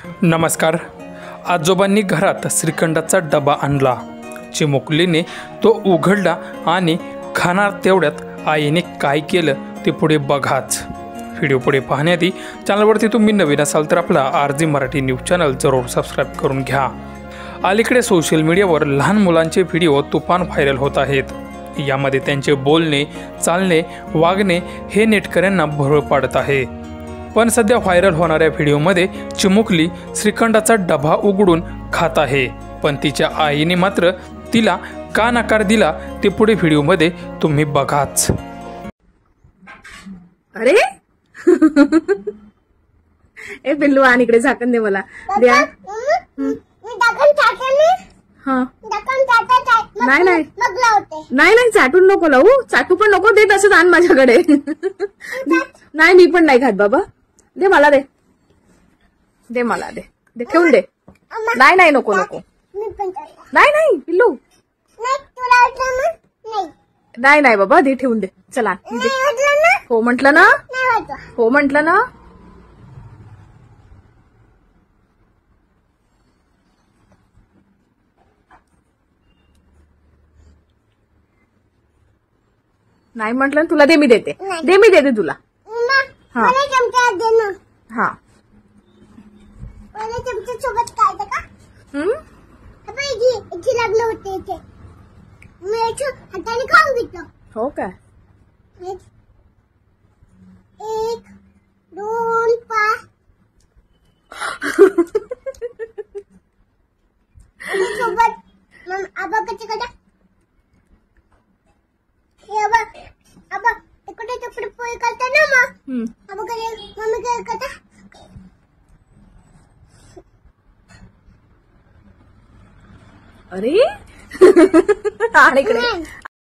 नमस्कार. आजोबांनी घरात श्रीखंडाचा डबा आणला. चिमुकलीने तो उघडला आणि खाणार तेवढ्यात आईने काय केलं ते पुढे बघाच. व्हिडिओ पुढे पाहण्याआधी चॅनलवरती तुम्ही नवीन असाल तर आपला आरजी मराठी न्यूज चॅनल जरूर सबस्क्राईब करून घ्या. अलीकडे सोशल मीडियावर लहान मुलांचे व्हिडिओ तुफान व्हायरल होत आहेत. यामध्ये त्यांचे बोलणे, चालणे, वागणे हे नेटकऱ्यांना भरळ पाडत आहे. पण सध्या व्हायरल होणाऱ्या व्हिडिओमध्ये चिमुकली श्रीखंडाचा डबा उघडून खात आहे. पण तिच्या आईने मात्र तिला का नकार दिला ते पुढे व्हिडिओमध्ये तुम्ही बघाच. अरे ए पिल्लू आण इकडे झाकण दे मला. द्या नाही नाही नाही नाही चाटून नको लावू. चाटू पण नको दे तसंच आण माझ्याकडे. नाही मी पण नाही खात बाबा. दे मला दे. दे मला दे. दे ठेवून दे. नाही नाही नको नको. नाही नाही पिल्लू नाही नाही बाबा दे ठेवून दे. चला हो म्हटलं ना. हो म्हटलं ना. नाही म्हटलं तुला दे मी देते. दे मी देते तुला. हा हा सोबत काय का लागलं होते ते मी हाताने खाऊन घेतलं. हो काय 1 2 5 सोबत आबा कसे कटा आबा इकडे तिकडे पोळी करता ना मग आबा कडे मम्मी काय करता. अरे आण इकडे